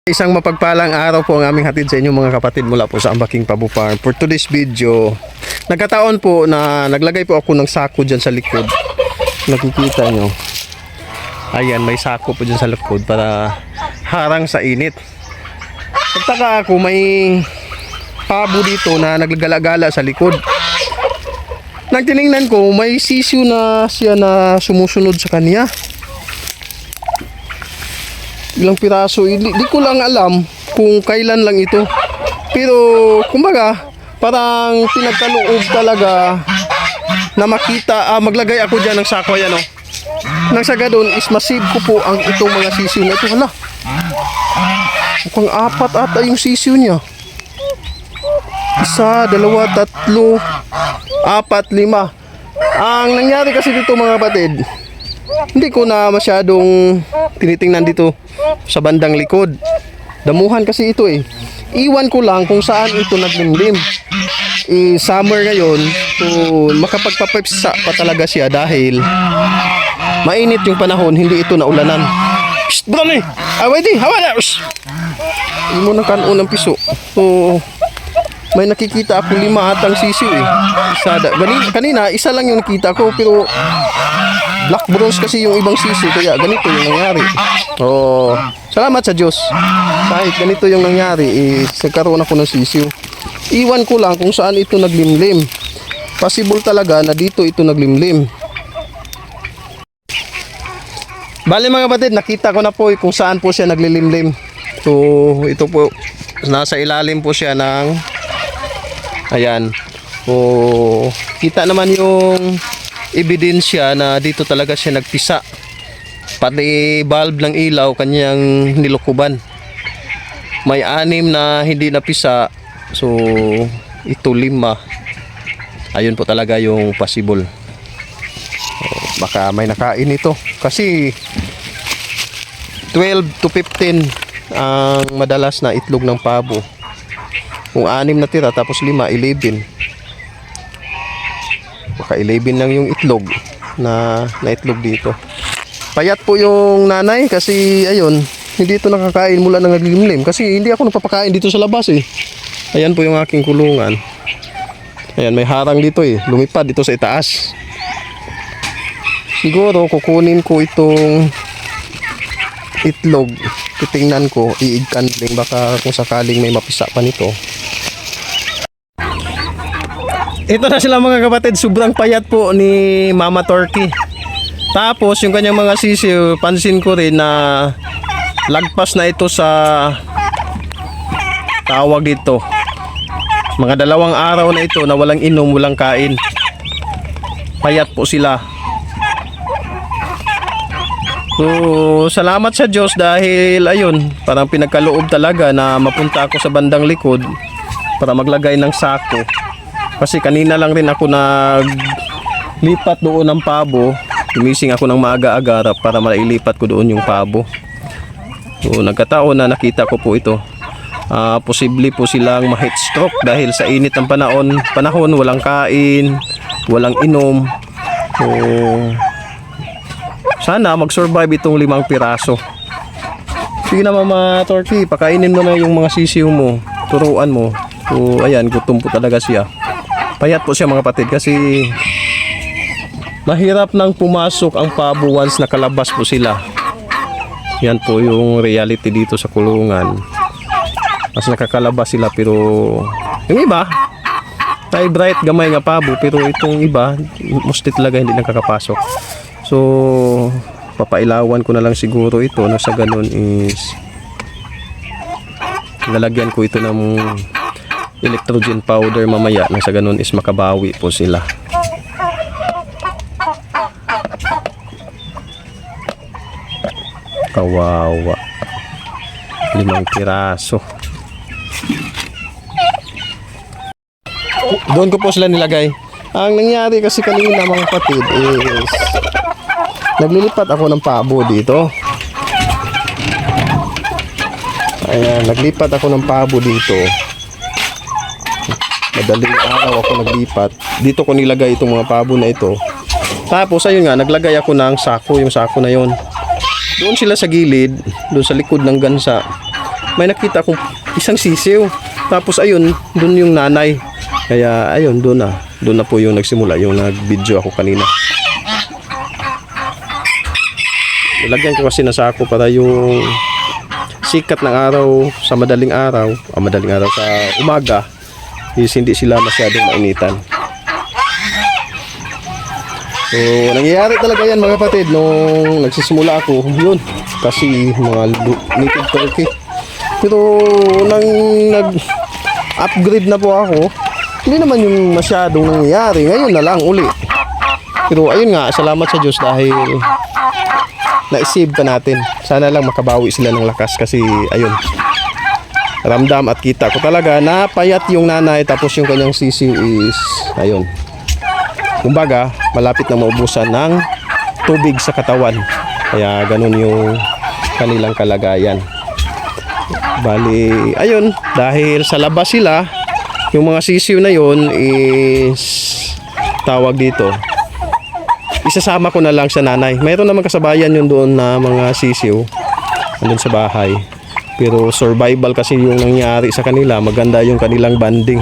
Isang mapagpalang araw po ang aming hatid sa inyo mga kapatid mula po sa Ambaking Pabo Farm. For today's video, nagkataon po na naglagay po ako ng sako dyan sa likod. Nakikita nyo. Ayan, may sako po dyan sa likod para harang sa init. Pagtaka ako, may pabo dito na naglagala-gala sa likod. Nang tiningnan ko, may sisiw na siya na sumusunod sa kanya. Ilang piraso, di ko lang alam kung kailan lang ito. Pero kumbaga, parang pinagkaloob talaga na makita, maglagay ako dyan ng sako, yan o. Nang sa gadon is masave ko po ang itong mga sisiw na ito. Hala, mukhang apat ata yung sisiw niya. Isa, dalawa, tatlo, apat, lima. Ang nangyari kasi dito mga kapatid, hindi ko na masyadong tinitingnan dito sa bandang likod. Damuhan kasi ito eh. Iwan ko lang kung saan ito naglimlim. Summer ngayon, so makapagpapipsa pa talaga siya dahil mainit yung panahon, hindi ito naulanan. Psst, bro ni! Away hawa na! Hindi mo nang kanon ng piso. So, may nakikita ako 5 atang sisiw eh. Kanina, isa lang yung nakita ko pero black bronze kasi yung ibang sisiw kaya ganito yung nangyari. Oh, salamat sa Diyos. Kahit ganito yung nangyari, nagkaroon ako ng sisiw. Iwan ko lang kung saan ito naglimlim. Possible talaga na dito ito naglimlim. Bali mga kapatid, nakita ko na po kung saan po siya naglilimlim. So, ito po, nasa ilalim po siya ng ayan. So, kita naman yung ebidensya na dito talaga siya nagpisa. Pati bulb ng ilaw kanyang nilukuban. May 6 na hindi napisa. So, ito 5. Ayun po talaga yung possible. So, baka may nakain ito. Kasi 12 to 15 ang madalas na itlog ng pabo. Kung 6 na tira tapos 5, 11. Baka 11 lang yung itlog na itlog dito. Payat po yung nanay kasi ayun, hindi ito nakakain mula nang naglimlim. Kasi hindi ako napapakain dito sa labas eh. Ayan po yung aking kulungan. Ayan, may harang dito eh. Lumipad dito sa itaas. Siguro kukunin ko itong itlog. Titingnan ko, i-igkandling baka kung sakaling may mapisa pa nito. Ito na sila mga kapatid, sobrang payat po ni Mama Turkey. Tapos yung kanyang mga sisiw, pansin ko rin na lagpas na ito sa tawag dito. Mga 2 araw na ito na walang inom, walang kain. Payat po sila. So, salamat sa Diyos dahil ayun, parang pinagkaloob talaga na mapunta ako sa bandang likod para maglagay ng sako. Kasi kanina lang rin ako naglipat doon ng pabo. Tumising ako ng maaga-aga para mailipat ko doon yung pabo. So, nagkataon na nakita ko po ito. Posible po silang ma-heat stroke dahil sa init ng panahon, walang kain, walang inom. So, sana mag-survive itong 5 piraso. Sige na Mama Turkey, pakainin mo na yung mga sisiw mo, turuan mo. So ayan, gutom po talaga siya. Payat po siya mga kapatid kasi mahirap nang pumasok ang pabo once nakalabas po sila. Yan po yung reality dito sa kulungan. Mas nakakalabas sila pero yung iba ay bright gamay nga pabo pero itong iba mostly talaga hindi nakakapasok. So, papailawan ko na lang siguro ito na sa ganun is lalagyan ko ito ng electrogen powder mamaya na sa ganun is makabawi po sila. Kawawa. 5 piraso. Doon ko po sila nilagay. Ang nangyari kasi kanina mga kapatid is naglilipat ako ng pabo dito. Ayan, naglipat ako ng pabo dito. Madaling araw ako naglipat. Dito ko nilagay itong mga pabo na ito. Tapos ayun nga, naglagay ako ng sako, yung sako na yon. Doon sila sa gilid, doon sa likod ng gansa. may nakita akong isang sisiw. Tapos ayun, doon yung nanay. Kaya ayun, doon na po yung nagsimula, yung nag-video ako kanina. Ilagyan ko kasi na sako para yung sikat ng araw sa madaling araw sa umaga is hindi sila masyadong mainitan. So, nangyayari talaga yan mga kapatid nung nagsisimula ako, yun, kasi mga native turkey. Pero nang nag-upgrade na po ako, hindi naman yung masyadong nangyayari. Ngayon na lang uli. Pero ayun nga, salamat sa Diyos dahil na-save ka natin. Sana lang makabawi sila ng lakas kasi ayun, ramdam at kita ko talaga na payat yung nanay tapos yung kanyang sisiw is ayun. Kumbaga, malapit na maubusan ng tubig sa katawan. Kaya ganun yung kanilang kalagayan. Bali, ayun, dahil sa labas sila, yung mga sisiw na yun is tawag dito, isasama ko na lang sa nanay. Mayroon naman kasabayan yun doon na mga sisiw andun sa bahay. Pero survival kasi yung nangyari sa kanila. Maganda yung kanilang banding.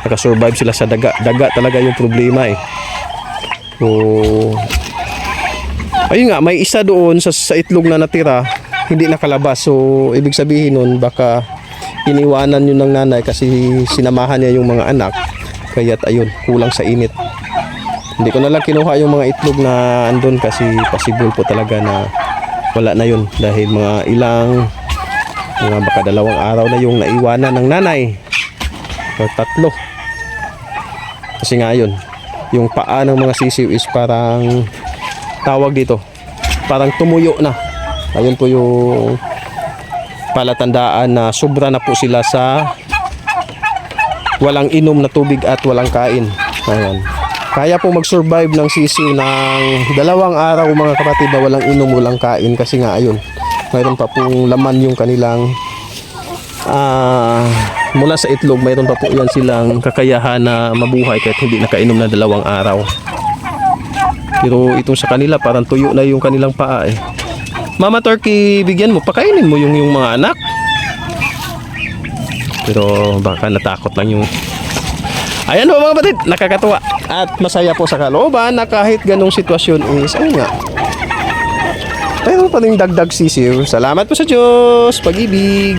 Nakasurvive sila sa daga. Daga talaga yung problema eh. So, ayun nga, may isa doon sa itlog na natira, hindi nakalabas. So, ibig sabihin nun, baka iniwanan yun ng nanay kasi sinamahan niya yung mga anak. Kaya't ayun, kulang sa init. Hindi ko na lang kinuha yung mga itlog na andun kasi possible po talaga na wala na yun. Dahil mga baka 2 araw na yung naiwanan ng nanay. O 3. Kasi nga yun, yung paa ng mga sisiw is parang tawag dito, parang tumuyo na. Ayun po yung palatandaan na sobra na po sila sa walang inom na tubig at walang kain. Ayan. Kaya po mag-survive ng sisiw ng 2 araw mga kapatid na walang inom, walang kain kasi nga ayun, mayroon pa pong laman yung kanilang mula sa itlog, mayroon pa po yan silang kakayahan na mabuhay kahit hindi nakainom na 2 araw. Pero itong sa kanila parang tuyo na yung kanilang paa eh. Mama Turkey, bigyan mo, pakainin mo yung mga anak. Pero baka natakot lang yung... Ayan po mga kapatid, nakakatuwa at masaya po sa kalooban na kahit ganong sitwasyon is ayun nga, mayroon pa rin dagdag sisiw. Salamat po sa Diyos, pag-ibig.